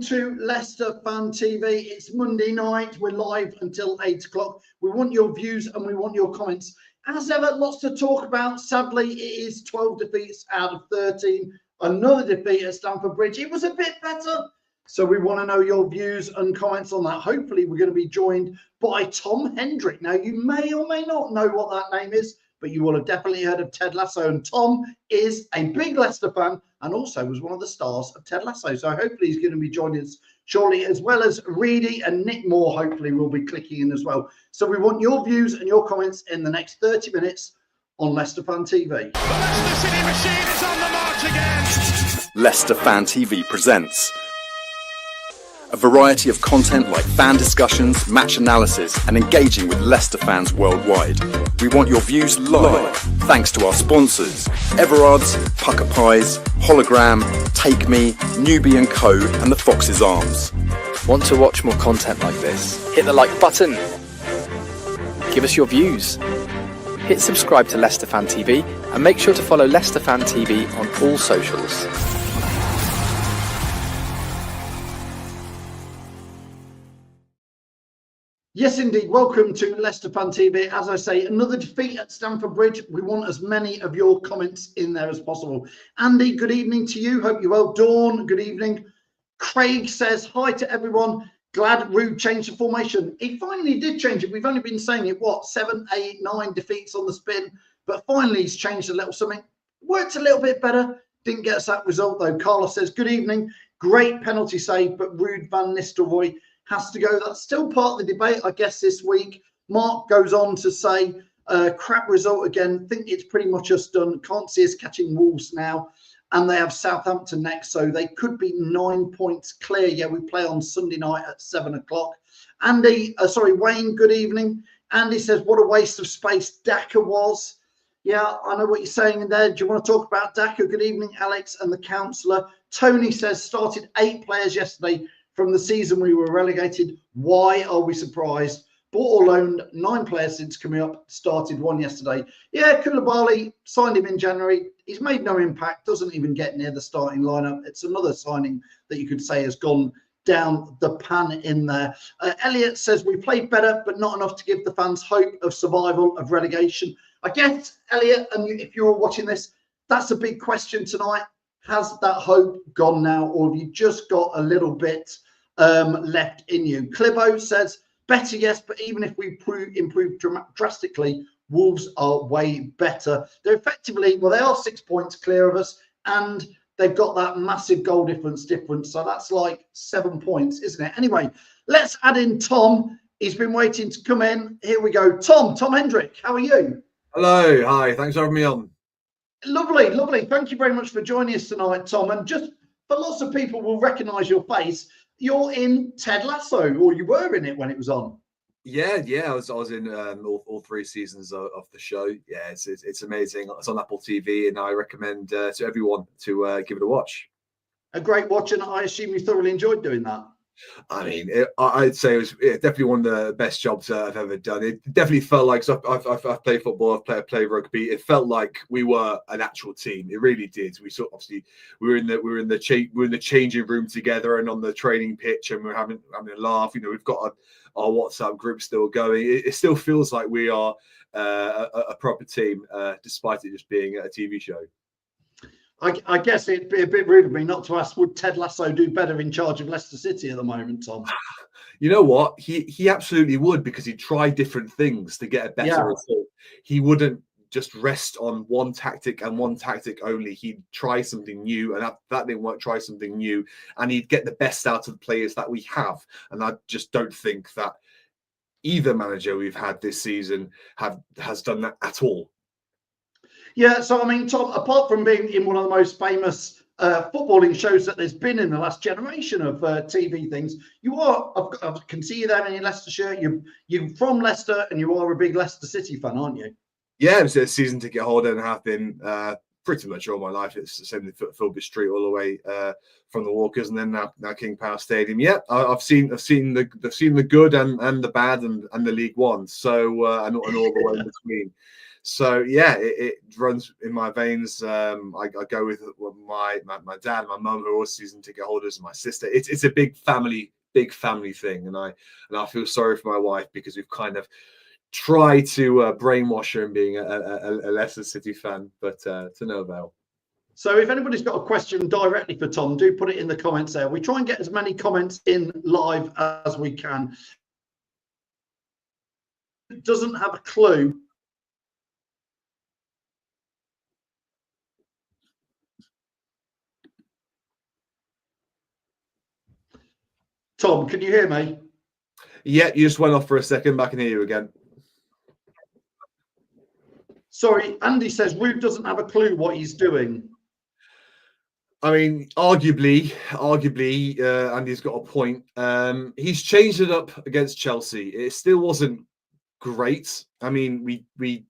to Leicester Fan TV. It's Monday night. We're live until 8 o'clock. We want your views and we want your comments. As ever, lots to talk about. Sadly, it is 12 defeats out of 13. Another defeat at Stamford Bridge. It was a bit better. So we want to know your views and comments on that. Hopefully, we're going to be joined by Tom Hendryk. Now, you may or may not know what that name is, but you will have definitely heard of Ted Lasso. And Tom is a big Leicester fan and also was one of the stars of Ted Lasso. So hopefully he's going to be joining us shortly, as well as Reedy and Nick Moore hopefully will be clicking in as well. So we want your views and your comments in the next 30 minutes on Leicester Fan TV. The Leicester City machine is on the march again. Leicester Fan TV presents a variety of content like fan discussions, match analysis, and engaging with Leicester fans worldwide. We want your views live, thanks to our sponsors, Everard's, Pucker Pies, Hologram, Take Me, Newbie & Co, and the Fox's Arms. Want to watch more content like this? Hit the like button. Give us your views. Hit subscribe to Leicester Fan TV and make sure to follow Leicester Fan TV on all socials. Yes, indeed. Welcome to Leicester Fan TV. As I say, another defeat at Stamford Bridge. We want as many of your comments in there as possible. Andy, good evening to you. Hope you're well. Dawn, good evening. Craig says, hi to everyone. Glad Rude changed the formation. He finally did change it. We've only been saying it, 7, 8, 9 defeats on the spin. But finally, he's changed a little something. Worked a little bit better. Didn't get us that result, though. Carlos says, good evening. Great penalty save, but Ruud van Nistelrooy has to go. That's still part of the debate, I guess, this week. Mark goes on to say, crap result again. Think it's pretty much us done. Can't see us catching Wolves now. And they have Southampton next, so they could be 9 points clear. Yeah, we play on Sunday night at 7 o'clock. Wayne, good evening. Andy says, what a waste of space Daka was. Yeah, I know what you're saying in there. Do you want to talk about Daka? Good evening, Alex and the councillor. Tony says, started 8 players yesterday from the season we were relegated. Why are we surprised? Bought or loaned 9 players since coming up, started 1 yesterday. Yeah, Koulibaly, signed him in January. He's made no impact, doesn't even get near the starting lineup. It's another signing that you could say has gone down the pan in there. Elliot says, we played better, but not enough to give the fans hope of survival of relegation. I guess, Elliot, and if you're watching this, that's a big question tonight. Has that hope gone now, or have you just got a little bit left in you? Clibo says, better, yes, but even if we improve drastically, Wolves are way better. They're effectively, they are 6 points clear of us, and they've got that massive goal difference. So that's like 7 points, isn't it? Anyway, let's add in Tom. He's been waiting to come in. Here we go. Tom Hendryk, how are you? Hello, hi, thanks for having me on. Lovely, lovely. Thank you very much for joining us tonight, Tom. And just for lots of people will recognise your face, you're in Ted Lasso, or you were in it when it was on. Yeah, I was in all 3 seasons of the show. Yeah, it's amazing. It's on Apple TV, and I recommend to everyone to give it a watch. A great watch, and I assume you thoroughly enjoyed doing that. I mean, I'd say it was definitely one of the best jobs I've ever done. It definitely felt like, so I've played football, I've played rugby. It felt like we were an actual team. It really did. We were in the changing room together and on the training pitch, and we're having a laugh. You know, we've got our WhatsApp group still going. It still feels like we are a proper team, despite it just being a TV show. I guess it'd be a bit rude of me not to ask, would Ted Lasso do better in charge of Leicester City at the moment, Tom? You know what? He absolutely would, because he'd try different things to get a better result. He wouldn't just rest on one tactic and one tactic only. He'd try something new, and that didn't work, try something new, and he'd get the best out of the players that we have. And I just don't think that either manager we've had this season has done that at all. Yeah, so I mean, Tom, apart from being in one of the most famous footballing shows that there's been in the last generation of TV things, you are, I can see you there in your Leicester shirt. You're from Leicester, and you are a big Leicester City fan, aren't you? Yeah, it was a season ticket holder and have been pretty much all my life. It's the same with Filbert Street all the way from the Walkers, and then now King Power Stadium. Yeah, I've seen the good and the bad and the League One. So and all the way in between. So yeah, it runs in my veins. I go with my dad and my mum, who are all season ticket holders, and my sister. It's a big family thing, and I feel sorry for my wife because we've kind of tried to brainwash her in being a Leicester City fan, but to no avail. So if anybody's got a question directly for Tom, do put it in the comments there. We try and get as many comments in live as we can. Doesn't have a clue. Tom, can you hear me? Yeah, you just went off for a second, but I can hear you again. Sorry, Andy says Rude doesn't have a clue what he's doing. I mean, arguably, Andy's got a point. He's changed it up against Chelsea. It still wasn't great. I mean, we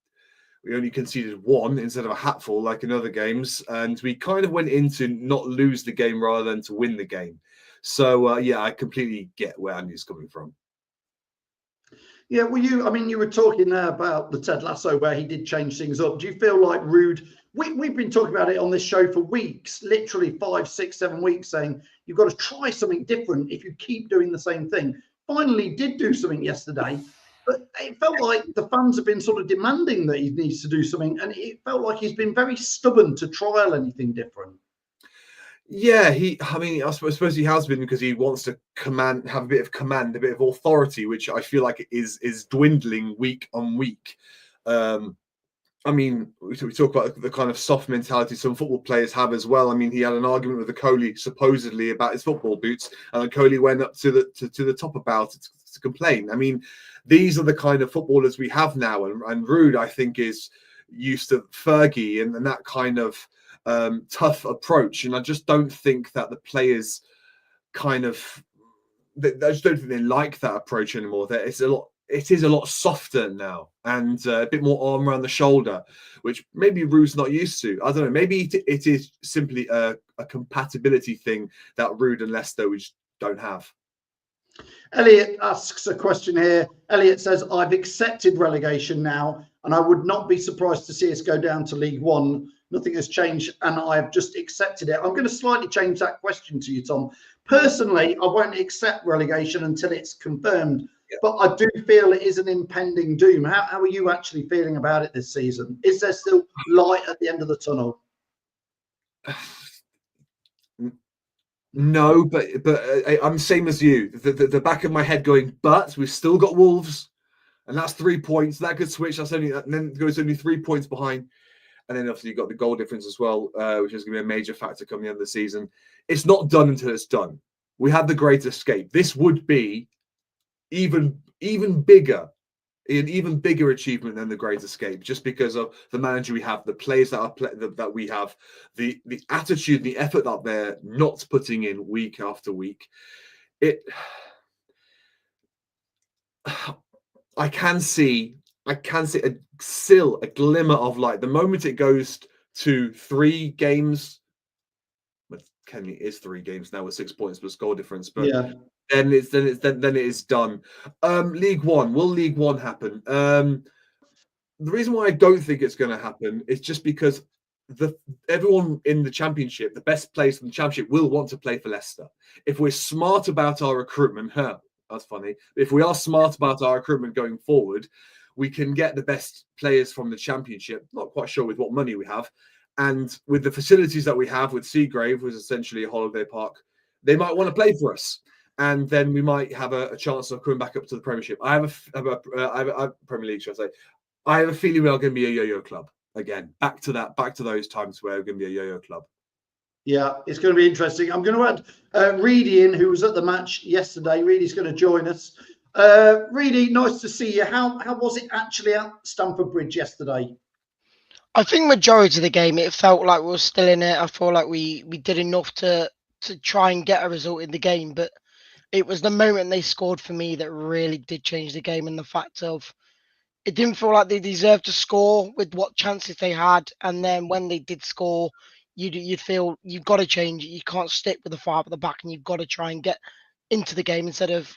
only conceded one instead of a hatful like in other games, and we kind of went in to not lose the game rather than to win the game. So yeah, I completely get where Andy's coming from. Yeah, well, you were talking there about the Ted Lasso where he did change things up. Do you feel like Rude? We've been talking about it on this show for weeks, literally 5, 6, 7 weeks, saying you've got to try something different if you keep doing the same thing. Finally, did do something yesterday, but it felt like the fans have been sort of demanding that he needs to do something, and it felt like he's been very stubborn to trial anything different. Yeah, I suppose he has been because he wants to have a bit of command, a bit of authority, which I feel like is dwindling week on week. I mean, we talk about the kind of soft mentality some football players have as well. I mean, he had an argument with Coley supposedly about his football boots, and Coley went up to the top about it to complain. I mean, these are the kind of footballers we have now, and Rude, I think, is used to Fergie and that kind of tough approach, and I just don't think that the players I just don't think they like that approach anymore. That it is a lot softer now and a bit more arm around the shoulder, which maybe Rude's not used to. I don't know. Maybe it is simply a compatibility thing that Rude and Leicester which don't have. Elliot asks a question here. Elliot says, I've accepted relegation now, and I would not be surprised to see us go down to League One. Nothing has changed, and I have just accepted it. I'm going to slightly change that question to you, Tom. Personally, I won't accept relegation until it's confirmed, but I do feel it is an impending doom. How are you actually feeling about it this season? Is there still light at the end of the tunnel? No, but I'm same as you. The back of my head going, but we've still got Wolves, and that's 3 points. That could switch. And then it goes only 3 points behind. And then obviously you've got the goal difference as well, which is going to be a major factor coming the end of the season. It's not done until it's done. We had the Great Escape. This would be even bigger, an even bigger achievement than the Great Escape, just because of the manager we have, the players that we have, the attitude, the effort that they're not putting in week after week. I can see still a glimmer of light. The moment it goes to 3 games, but Kenny is 3 games now with 6 points plus goal difference. But yeah. then it is done. League One, will League One happen? The reason why I don't think it's going to happen is just because everyone in the Championship, the best players in the Championship, will want to play for Leicester. If we're smart about our recruitment, that's funny. If we are smart about our recruitment going forward, we can get the best players from the Championship. Not quite sure with what money we have. And with the facilities that we have with Seagrave, which is essentially a holiday park, they might want to play for us. And then we might have a chance of coming back up to the Premiership. I have a Premier League, should I say. I have a feeling we are going to be a yo-yo club again. Back to those times where we're going to be a yo-yo club. Yeah, it's going to be interesting. I'm going to add Reedy in, who was at the match yesterday. Reedy's going to join us. Reedy, nice to see you. How was it actually at Stamford Bridge yesterday? I think majority of the game, it felt like we were still in it. I feel like we did enough to try and get a result in the game, but it was the moment they scored for me that really did change the game, and the fact of it didn't feel like they deserved to score with what chances they had. And then when they did score, you'd feel you've got to change it. You can't stick with the 5 at the back, and you've got to try and get into the game instead of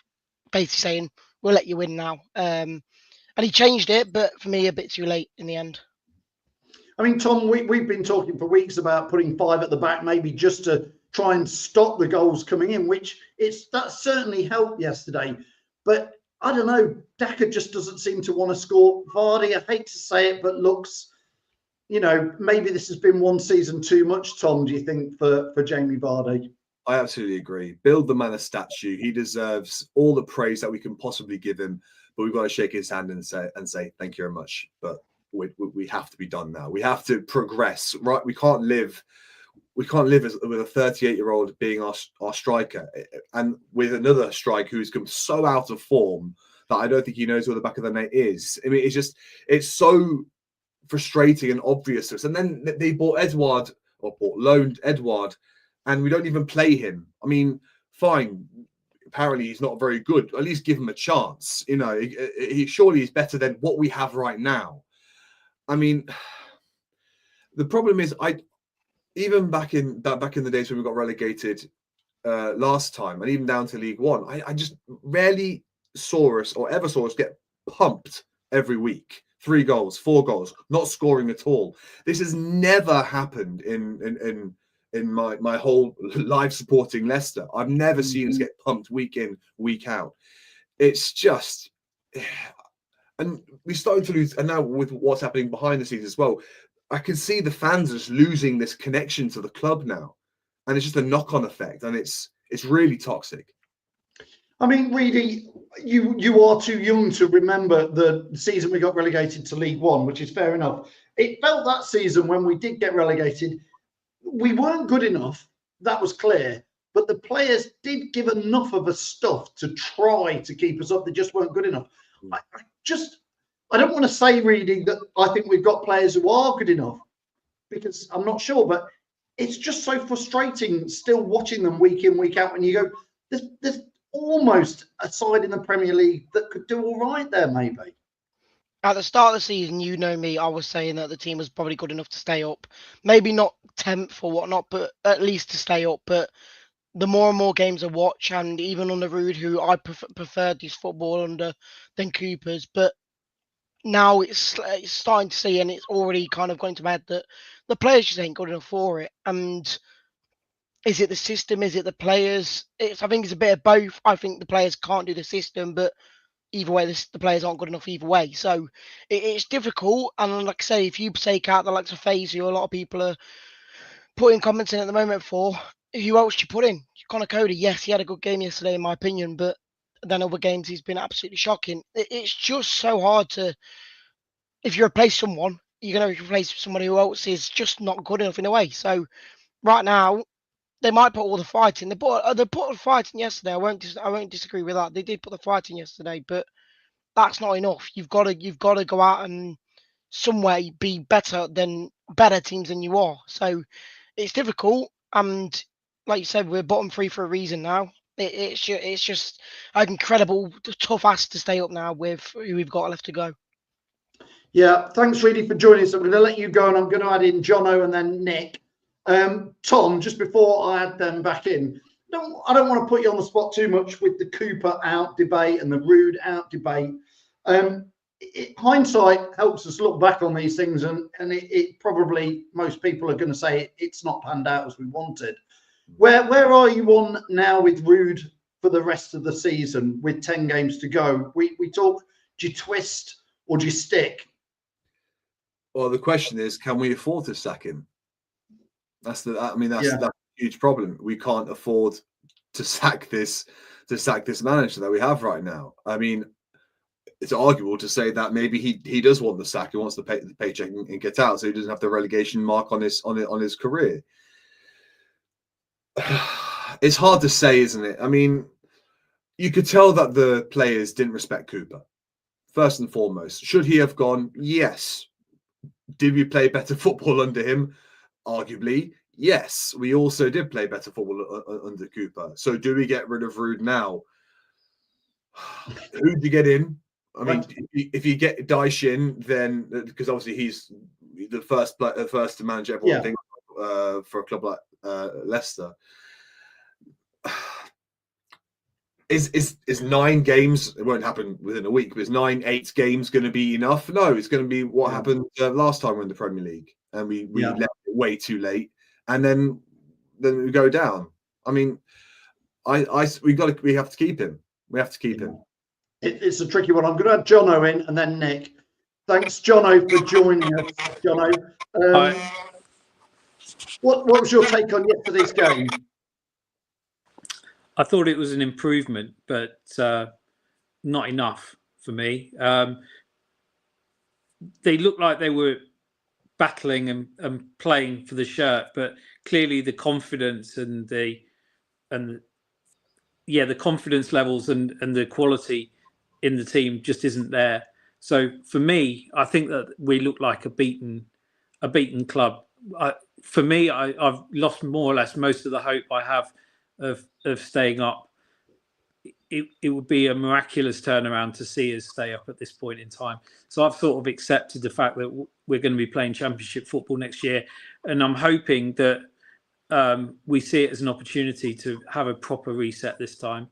basically saying, we'll let you win now. And he changed it, but for me, a bit too late in the end. I mean, Tom, we've been talking for weeks about putting 5 at the back, maybe just to try and stop the goals coming in, which that certainly helped yesterday. But I don't know, Daka just doesn't seem to want to score. Vardy, I hate to say it, but looks, maybe this has been one season too much, Tom, do you think, for Jamie Vardy? I absolutely agree. Build the man a statue. He deserves all the praise that we can possibly give him, but we've got to shake his hand and say thank you very much. But we have to be done now. We have to progress, right? We can't live with a 38-year-old being our striker, and with another striker who's come so out of form that I don't think he knows where the back of the net is. I mean, it's so frustrating and obvious to us. And then they loaned Edouard, and we don't even play him. I mean, fine. Apparently, he's not very good. At least give him a chance. He surely is better than what we have right now. I mean, the problem is, even back in the days when we got relegated last time, and even down to League One, I just rarely saw us or ever saw us get pumped every week. 3 goals, 4 goals, not scoring at all. This has never happened in my whole life supporting Leicester. I've never seen us get pumped week in, week out. It's just, and we started to lose. And now with what's happening behind the scenes as well, I can see the fans just losing this connection to the club now, and it's just a knock-on effect, and it's really toxic. I mean, Reedy, you are too young to remember the season we got relegated to League One, which is fair enough. It felt that season when we did get relegated, we weren't good enough. That was clear. But the players did give enough of us stuff to try to keep us up. They just weren't good enough. I don't want to say, Reedy, that I think we've got players who are good enough, because I'm not sure. But it's just so frustrating still watching them week in, week out. And you go, there's almost a side in the Premier League that could do all right there, maybe. At the start of the season, you know me, I was saying that the team was probably good enough to stay up. Maybe not 10th or whatnot, but at least to stay up. But the more and more games I watch, and even under Rude, who I preferred his football under than Cooper's, but now it's starting to see, and it's already kind of going to my head that the players just ain't good enough for it. And is it the system? Is it the players? I think it's a bit of both. I think the players can't do the system, but either way, the players aren't good enough either way. So it's difficult. And like I say, if you take out the likes of FaZe, who a lot of people are putting comments in at the moment for, who else you put in? Connor Cody, yes, he had a good game yesterday, in my opinion, but then other games he's been absolutely shocking. It's just so hard to, if you replace someone, you're going to replace someone who else is just not good enough in a way. So right now, they might put all the fight in. They put the fight in yesterday. I won't disagree with that. They did put the fight in yesterday, but that's not enough. You've got to go out and some way be better teams than you are. So it's difficult, and like you said, we're bottom 3 for a reason now. It's just an incredible tough ask to stay up now with who we've got left to go. Yeah, thanks, Reedy, for joining us. I'm going to let you go, and I'm going to add in Jono and then Nick. Tom, just before I add them back in, I don't want to put you on the spot too much with the Cooper out debate and the Rude out debate. Hindsight helps us look back on these things, and it probably, most people are going to say it's not panned out as we wanted. Where are you on now with Rude for the rest of the season with 10 games to go? We talk, do you twist or do you stick? Well, the question is, can we afford to sack him? That's a huge problem. We can't afford to sack this manager that we have right now. I mean, it's arguable to say that maybe he does want the sack. He wants to pay the paycheck and get out, so he doesn't have the relegation mark on his career. It's hard to say, isn't it? I mean, you could tell that the players didn't respect Cooper. First and foremost, should he have gone? Yes. Did we play better football under him? Arguably, yes. We also did play better football under Cooper. So do we get rid of Rude now? Who do you get in? I mean, if you get Dyche in, then because obviously he's the first to manage everyone, I think, for a club like Leicester. Is 9 games? It won't happen within a week, but is 8 games going to be enough? No, it's going to be what happened last time we were in the Premier League, and we left it way too late, and then we go down. I mean, we have to keep him. We have to keep him. It's a tricky one. I'm going to have Jono in and then Nick. Thanks, Jono, for joining us. Jono, what was your take on yesterday's game? I thought it was an improvement, but not enough for me. They looked like they were battling and playing for the shirt, but clearly the confidence and the confidence levels and the quality in the team just isn't there. So for me, I think that we look like a beaten club. For me, I've lost more or less most of the hope I have of staying up. It would be a miraculous turnaround to see us stay up at this point in time. So I've sort of accepted the fact that we're going to be playing Championship football next year, and I'm hoping that we see it as an opportunity to have a proper reset this time,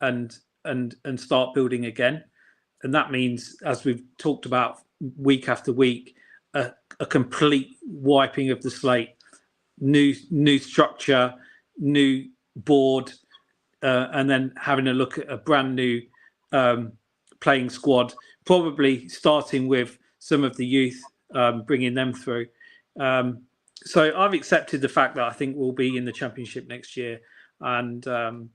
and start building again. And that means, as we've talked about week after week, a complete wiping of the slate, new structure, new board, and then having a look at a brand new playing squad, probably starting with some of the youth, bringing them through. So I've accepted the fact that I think we'll be in the Championship next year. And I'm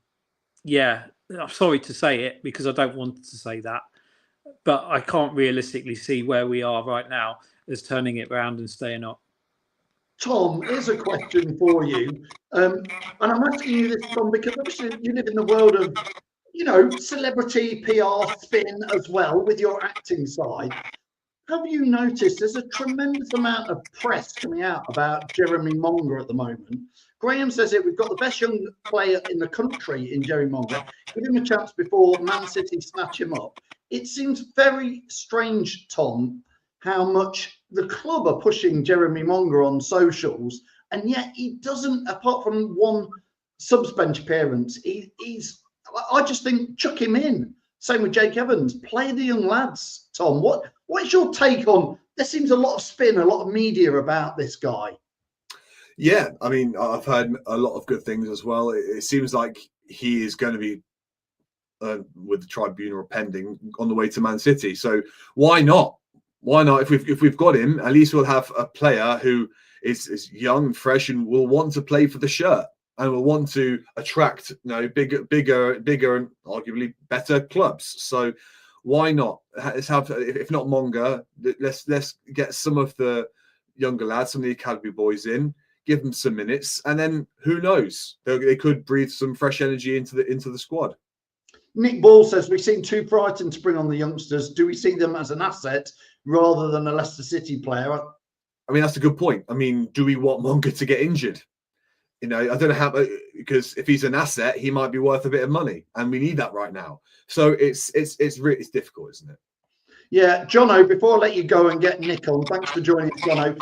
sorry to say it because I don't want to say that, but I can't realistically see where we are right now as turning it around and staying up. Tom, here's a question for you. And I'm asking you this, Tom, because obviously you live in the world of, celebrity PR spin as well with your acting side. Have you noticed there's a tremendous amount of press coming out about Jeremy Monger at the moment? Graham says it, we've got the best young player in the country in Jeremy Monger. Give him a chance before Man City snatch him up. It seems very strange, Tom, how much the club are pushing Jeremy Monger on socials, and yet he doesn't, apart from one subs bench appearance, I just think chuck him in. Same with Jake Evans. Play the young lads, Tom. What's your take on? There seems a lot of spin, a lot of media about this guy. Yeah, I mean, I've heard a lot of good things as well. It seems like he is going to be with the tribunal pending on the way to Man City. So why not? Why not? If we've got him, at least we'll have a player who is young and fresh and will want to play for the shirt and will want to attract bigger and arguably better clubs. So why not? Let's have, if not Monger, let's get some of the younger lads, some of the academy boys in, give them some minutes, and then who knows? They could breathe some fresh energy into the squad. Nick Ball says we seem too frightened to bring on the youngsters. Do we see them as an asset rather than a Leicester City player? I mean, that's a good point. I mean, do we want Monger to get injured? I don't know how, because if he's an asset, he might be worth a bit of money, and we need that right now. So it's really difficult, isn't it? Yeah, Jono. Before I let you go and get Nick on, thanks for joining us, Jono.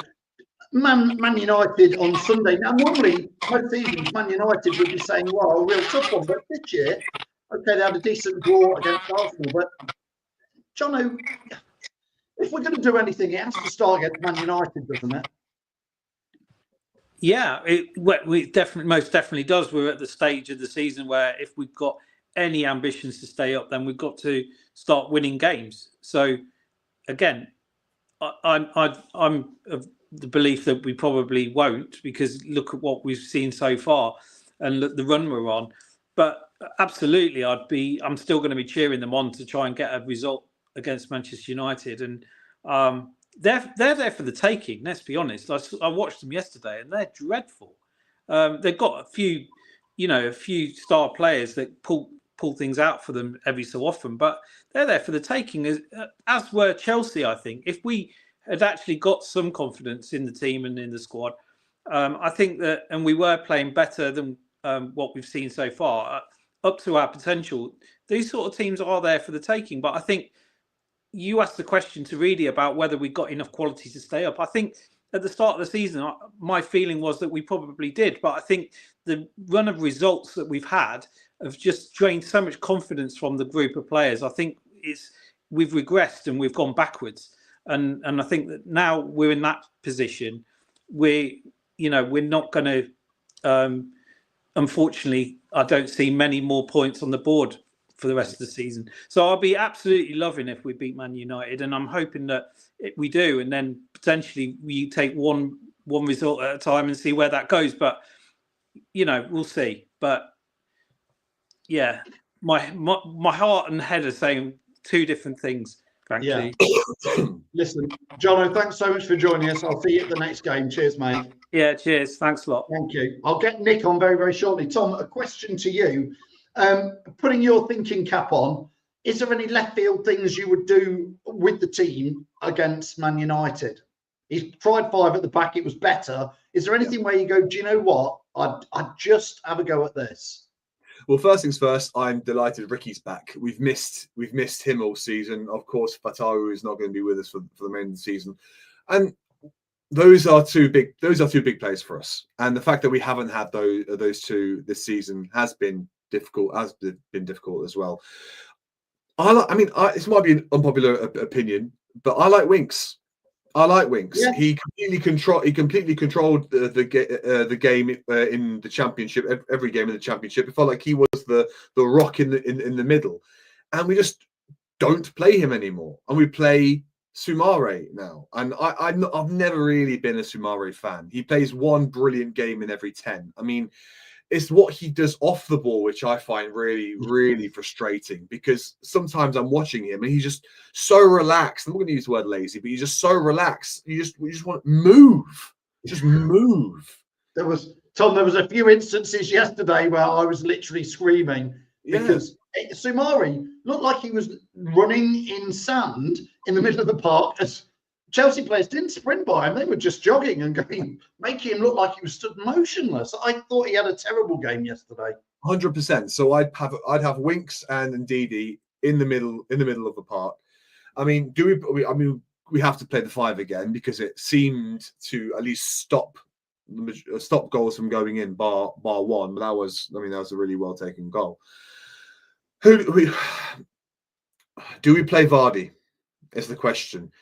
Man United on Sunday. Now, normally most seasons, Man United would be saying, "Well, a real tough one," but this year, okay, they had a decent draw against Arsenal. But Jono, if we're going to do anything, it has to start against Man United, doesn't it? Yeah, it most definitely does. We're at the stage of the season where if we've got any ambitions to stay up, then we've got to start winning games. So, again, I'm of the belief that we probably won't, because look at what we've seen so far and look the run we're on. But absolutely, I'm still going to be cheering them on to try and get a result against Manchester United. And they're there for the taking. Let's be honest. I watched them yesterday, and they're dreadful. They've got a few star players that pull things out for them every so often, but they're there for the taking. As were Chelsea, I think. If we had actually got some confidence in the team and in the squad, I think that, and we were playing better than what we've seen so far, up to our potential. These sort of teams are there for the taking, but I think you asked the question to Reedy about whether we got enough quality to stay up. I think at the start of the season, my feeling was that we probably did, but I think the run of results that we've had have just drained so much confidence from the group of players. I think we've regressed and we've gone backwards, and I think that now we're in that position. We're not going to. Unfortunately, I don't see many more points on the board for the rest of the season. So I'll be absolutely loving if we beat Man United, and I'm hoping that we do, and then potentially we take one result at a time and see where that goes. But we'll see. But yeah, my heart and head are saying two different things, frankly. Yeah. Listen, Jono, thanks so much for joining us. I'll see you at the next game. Cheers, mate. Yeah, cheers. Thanks a lot. Thank you. I'll get Nick on very, very shortly. Tom, a question to you. Putting your thinking cap on, is there any left field things you would do with the team against Man United? He's tried 5 at the back. It was better. Is there anything where you go, do you know what? I'd just have a go at this? Well, first things first, I'm delighted Ricky's back. We've missed him all season. Of course, Fataru is not going to be with us for the remainder of the season. And those are two big players for us. And the fact that we haven't had those two this season has been difficult as well. This might be an unpopular opinion, but I like Winks. Yeah. He completely controlled the game in the championship. Every game in the championship, it felt like he was the rock in the middle, and we just don't play him anymore. And we play Soumare now, and I've never really been a Soumare fan. He plays one brilliant game in every 10. I mean, it's what he does off the ball, which I find really, really frustrating, because sometimes I'm watching him and he's just so relaxed. I'm not going to use the word lazy, but he's just so relaxed. We just want to move. Just move. There was a few instances yesterday where I was literally screaming because Soumare looked like he was running in sand in the middle of the park as Chelsea players didn't sprint by him. They were just jogging and going, making him look like he was stood motionless. I thought he had a terrible game yesterday. 100%. So I'd have Winks and Ndidi in the middle of the park. I mean, we have to play the 5 again, because it seemed to at least stop goals from going in, bar one. But that was a really well taken goal. Do we play Vardy? Is the question.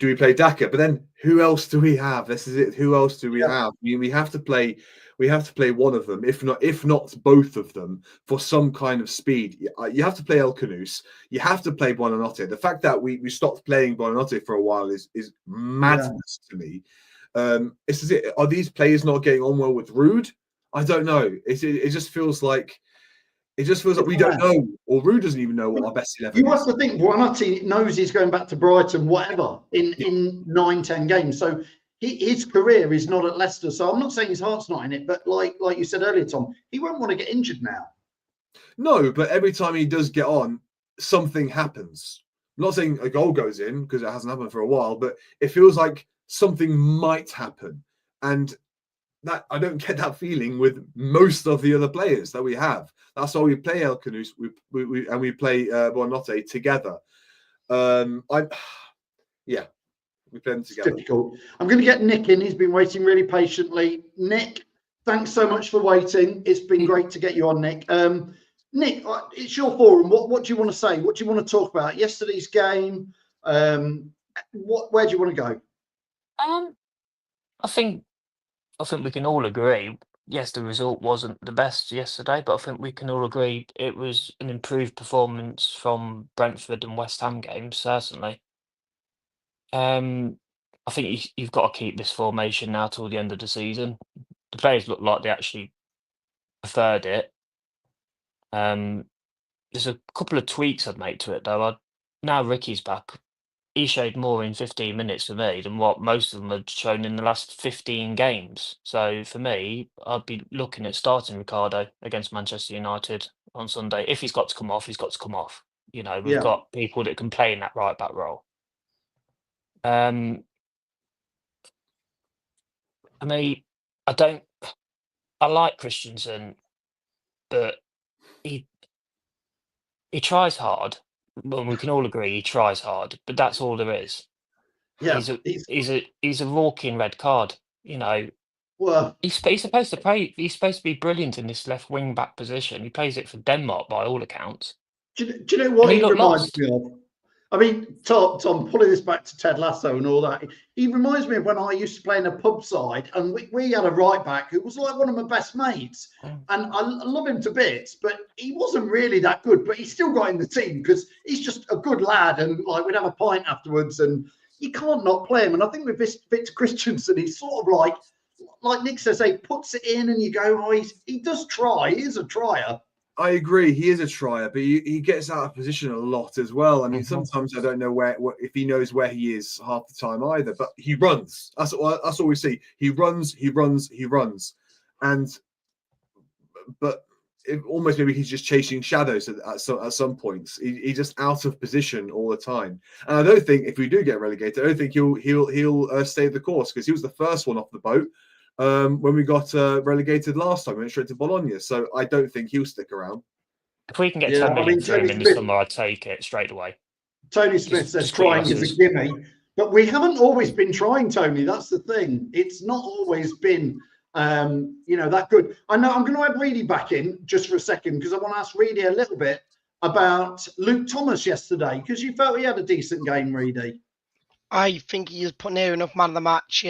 Do we play Daka? But then who else do we have? This is it. Who else do we have? I mean, we have to play one of them, if not both of them, for some kind of speed. You have to play El Kanous. You have to play Buonanotte. The fact that we stopped playing Buonanotte for a while is madness to me. Are these players not getting on well with Rude? I don't know. It just feels like we don't know, or Rude doesn't even know what our best 11 is. You have to think Buonanotte knows he's going back to Brighton, whatever, in 9-10 games. So his career is not at Leicester. So I'm not saying his heart's not in it, but like you said earlier, Tom, he won't want to get injured now. No, but every time he does get on, something happens. I'm not saying a goal goes in, because it hasn't happened for a while, but it feels like something might happen. And that I don't get that feeling with most of the other players that we have. That's why we play El Kanous, we play Buonanotte together. We play them together. It's difficult. I'm going to get Nick in. He's been waiting really patiently. Nick, thanks so much for waiting. It's been great to get you on, Nick. Nick, it's your forum. What do you want to say? What do you want to talk about? Yesterday's game. Where do you want to go? I think we can all agree, yes, the result wasn't the best yesterday, but I think we can all agree it was an improved performance from Brentford and West Ham games, certainly. I think you've got to keep this formation now till the end of the season. The players look like they actually preferred it. There's a couple of tweaks I'd make to it, though. Now Ricky's back, he showed more in 15 minutes for me than what most of them had shown in the last 15 games. So for me, I'd be looking at starting Ricardo against Manchester United on Sunday. If he's got to come off, he's got to come off. We've got people that can play in that right back role. I like Christensen, but he tries hard, well, we can all agree he tries hard, but that's all there is. Yeah, He's a walking red card. You know, well, he's supposed to play. He's supposed to be brilliant in this left wing back position. He plays it for Denmark by all accounts. do you know And what he he looked reminds lost. me of? I mean, Tom, pulling this back to Ted Lasso and all that, he reminds me of when I used to play in a pub side, and we had a right back who was like one of my best mates, and I love him to bits, but he wasn't really that good, but he still got in the team because he's just a good lad, and like we'd have a pint afterwards, and you can't not play him. And I think with Victor Christensen, he's sort of like Nick says, he puts it in, and you go, oh, he does try. He is a trier. I agree. He is a trier, but he gets out of position a lot as well. I mean, sometimes I don't know if he knows where he is half the time either. But he runs. That's all we see. He runs, and almost maybe he's just chasing shadows at some points. He's just out of position all the time. And I don't think if we do get relegated, I don't think he'll stay the course, because he was the first one off the boat when we got relegated last time. We went straight to Bologna, so I don't think he'll stick around. If we can get 10 million for him in the summer, I'd take it straight away. Tony Smith says trying is a gimme, but we haven't always been trying, Tony. That's the thing. It's not always been, that good. I know I'm going to add Reedy back in just for a second, because I want to ask Reedy a little bit about Luke Thomas yesterday, because you felt he had a decent game, Reedy. I think he is put near enough man of the match.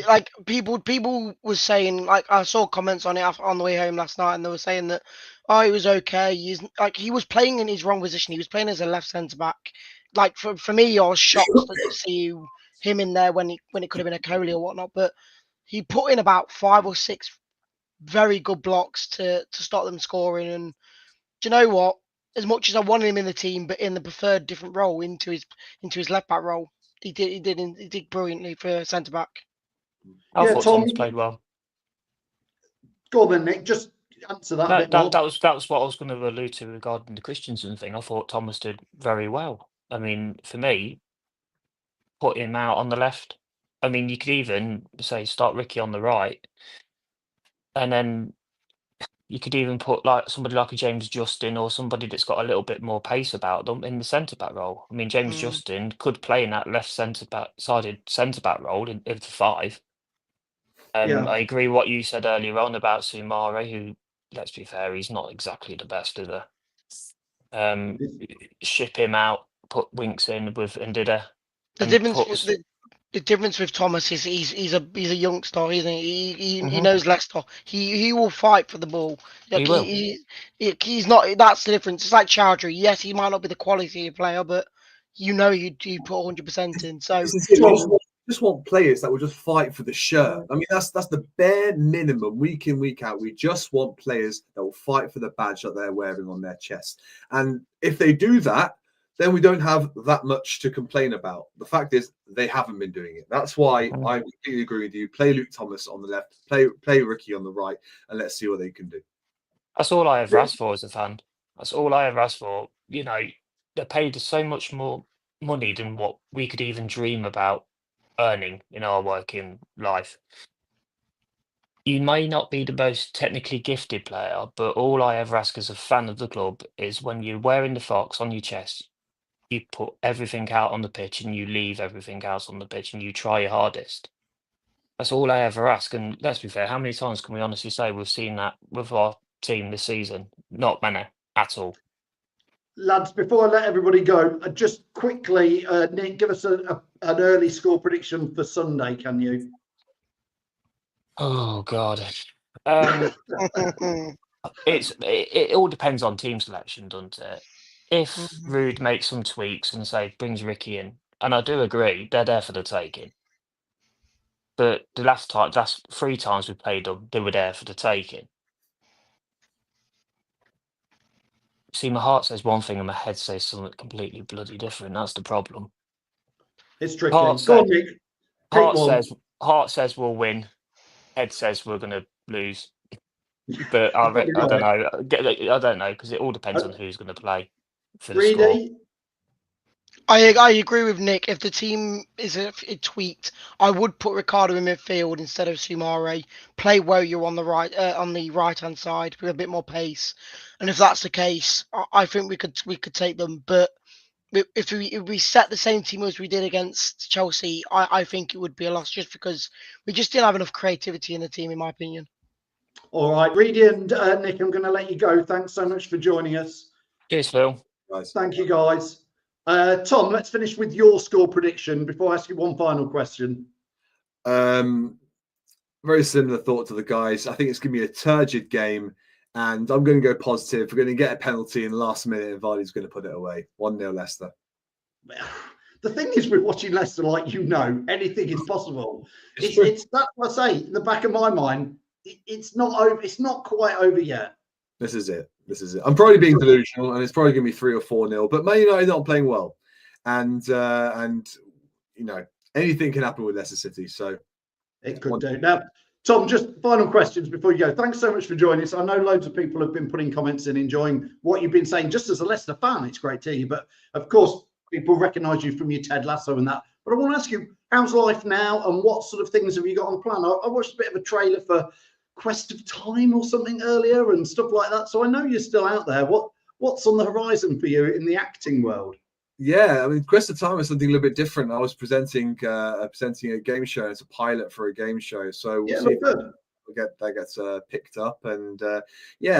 Like people was saying, like I saw comments on it on the way home last night, and they were saying that, oh, he was okay. He was playing in his wrong position. He was playing as a left centre back. Like for me, I was shocked to see him in there when it could have been a Coley or whatnot. But he put in about 5 or 6 very good blocks to stop them scoring. And do you know what? As much as I wanted him in the team, but in the preferred different role into his left back role, he did brilliantly for centre back. I thought Thomas played well. Go on then, Nick. Just answer that. That was what I was going to allude to regarding the Christensen thing. I thought Thomas did very well. I mean, for me, put him out on the left. I mean, you could even say start Ricky on the right, and then you could even put like somebody like a James Justin or somebody that's got a little bit more pace about them in the centre back role. I mean, James Justin could play in that left sided centre back role in the 5. I agree what you said earlier on about Soumare, who, let's be fair, he's not exactly the best, is he? Ship him out, put Winks in with Ndida. The difference with Thomas is he's a youngster, isn't he? He knows Leicester. He will fight for the ball. Like he will. He's not. That's the difference. It's like Chowdhury. Yes, he might not be the quality player, but you put 100% in. So just want players that will just fight for the shirt. I mean, that's the bare minimum, week in, week out. We just want players that will fight for the badge that they're wearing on their chest. And if they do that, then we don't have that much to complain about. The fact is, they haven't been doing it. That's why I completely agree with you. Play Luke Thomas on the left, play Ricky on the right, and let's see what they can do. That's all I ever asked for as a fan. That's all I ever asked for. You know, they're paid so much more money than what we could even dream about earning in our working life. You may not be the most technically gifted player, but all I ever ask as a fan of the club is when you're wearing the Fox on your chest, you put everything out on the pitch and you leave everything else on the pitch and you try your hardest. That's all I ever ask. And let's be fair, how many times can we honestly say we've seen that with our team this season? Not many at all. Lads, before I let everybody go, just quickly, Nick, give us an early score prediction for Sunday, can you? Oh, God. It all depends on team selection, doesn't it? If Rude makes some tweaks and say brings Ricky in, and I do agree, they're there for the taking. But the last 3 times we played them, they were there for the taking. See, my heart says one thing and my head says something completely bloody different. That's the problem. It's tricky. Go on, Nick. Heart says we'll win. Head says we're going to lose. But I don't know. I don't know, because it all depends on who's going to play for the score. I agree with Nick. If the team is tweaked, I would put Ricardo in midfield instead of Sumare. Play where you're on the right hand side with a bit more pace. And if that's the case, I think we could take them. But if we set the same team as we did against Chelsea, I think it would be a loss just because we just didn't have enough creativity in the team, in my opinion. All right, Reedy and Nick, I'm going to let you go. Thanks so much for joining us. Cheers, Phil. Guys. Thank you, guys. Tom, let's finish with your score prediction before I ask you one final question. Very similar thought to the guys. I think it's going to be a turgid game, and I'm going to go positive. We're going to get a penalty in the last minute, and Vardy's going to put it away. 1-0 Leicester. The thing is, with watching Leicester, anything is possible. It's that's what I say. In the back of my mind, it's not over. It's not quite over yet. This is it. I'm probably being delusional, and it's probably going to be 3 or 4-0. But Man United not playing well, and anything can happen with Leicester City. So it could do. Now, Tom, just final questions before you go. Thanks so much for joining us. I know loads of people have been putting comments in, enjoying what you've been saying. Just as a Leicester fan, it's great to hear you. But of course, people recognise you from your Ted Lasso and that. But I want to ask you, how's life now, and what sort of things have you got on plan? I watched a bit of a trailer for Quest of Time or something earlier and stuff like that. So I know you're still out there. What's on the horizon for you in the acting world? Yeah, I mean, Quest of Time is something a little bit different. I was presenting a game show. It's a pilot for a game show, so we'll see if that gets picked up. And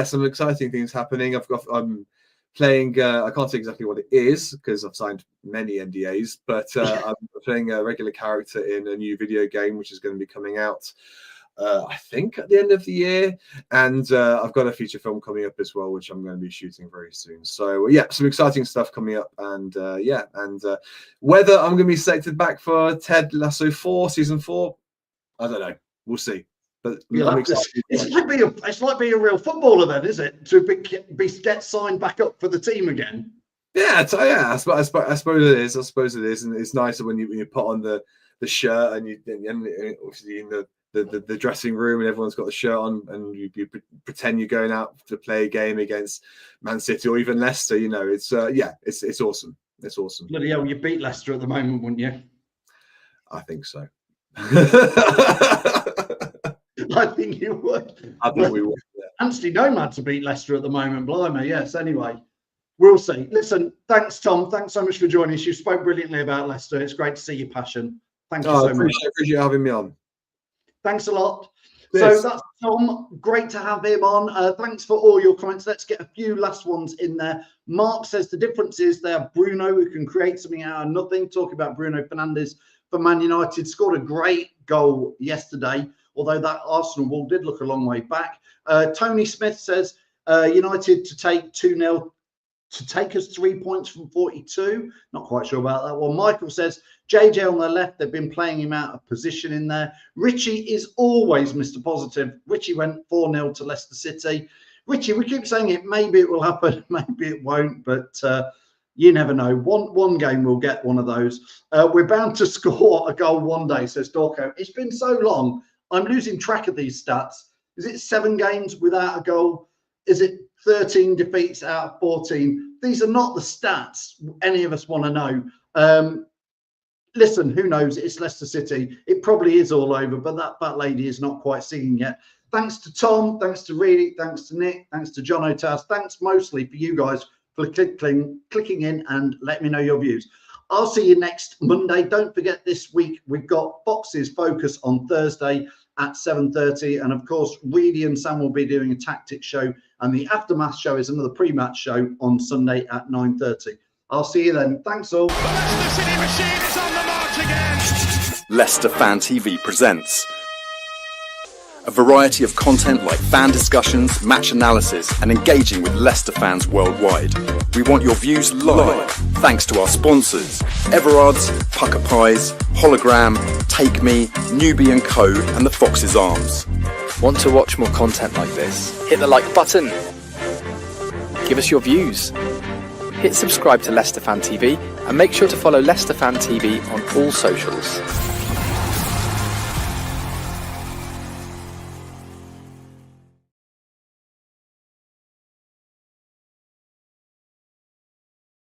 some exciting things happening. I'm playing. I can't say exactly what it is because I've signed many NDAs, but I'm playing a regular character in a new video game which is going to be coming out. I think at the end of the year, and I've got a feature film coming up as well, which I'm going to be shooting very soon. So some exciting stuff coming up, and whether I'm going to be selected back for Ted Lasso 4 season 4, I don't know. We'll see. But it's like being a real footballer, then, is it? To get signed back up for the team again. Yeah, I suppose it is. And it's nicer when you put on the shirt and obviously in the dressing room and everyone's got the shirt on and you pretend you're going out to play a game against Man City or even Leicester. It's awesome. It's awesome. Bloody hell, you beat Leicester at the moment, wouldn't you? I think so. I think you would. I think we would. Yeah. Anthony Nomad to beat Leicester at the moment, blimey. Yes. Anyway, we'll see. Listen, thanks, Tom. Thanks so much for joining us. You spoke brilliantly about Leicester. It's great to see your passion. Thank you so much. Appreciate having me on. Thanks a lot. Cheers. So that's Tom. Great to have him on. Thanks for all your comments. Let's get a few last ones in there. Mark says the difference is they have Bruno who can create something out of nothing. Talking about Bruno Fernandes for Man United. Scored a great goal yesterday, although that Arsenal wall did look a long way back. Tony Smith says United to take 2-0 to take us 3 points from 42. Not quite sure about that one. Michael says JJ on the left, they've been playing him out of position in there. Richie is always Mr. Positive. Richie went 4-0 to Leicester City. Richie, we keep saying it, maybe it will happen, maybe it won't, but you never know. One game we'll get one of those. We're bound to score a goal one day, says Dorco. It's been so long, I'm losing track of these stats. Is it 7 games without a goal? Is it 13 defeats out of 14? These are not the stats any of us want to know. Listen, who knows? It's Leicester City. It probably is all over, but that lady is not quite singing yet. Thanks to Tom, thanks to Reedy, thanks to Nick, thanks to John O'Taz. Thanks mostly for you guys for clicking in and let me know your views. I'll see you next Monday. Don't forget this week we've got Fox's Focus on Thursday at 7:30, and of course Reedy and Sam will be doing a tactics show, and the Aftermath show is another pre-match show on Sunday at 9:30. I'll see you then. Thanks all. The Leicester City machine is on the march again. Leicester Fan TV presents a variety of content like fan discussions, match analysis, and engaging with Leicester fans worldwide. We want your views live, thanks to our sponsors, Everard's, Pucker Pies, Hologram, Take Me, Newbie & Co, and the Fox's Arms. Want to watch more content like this? Hit the like button. Give us your views. Hit subscribe to Leicester Fan TV and make sure to follow Leicester Fan TV on all socials.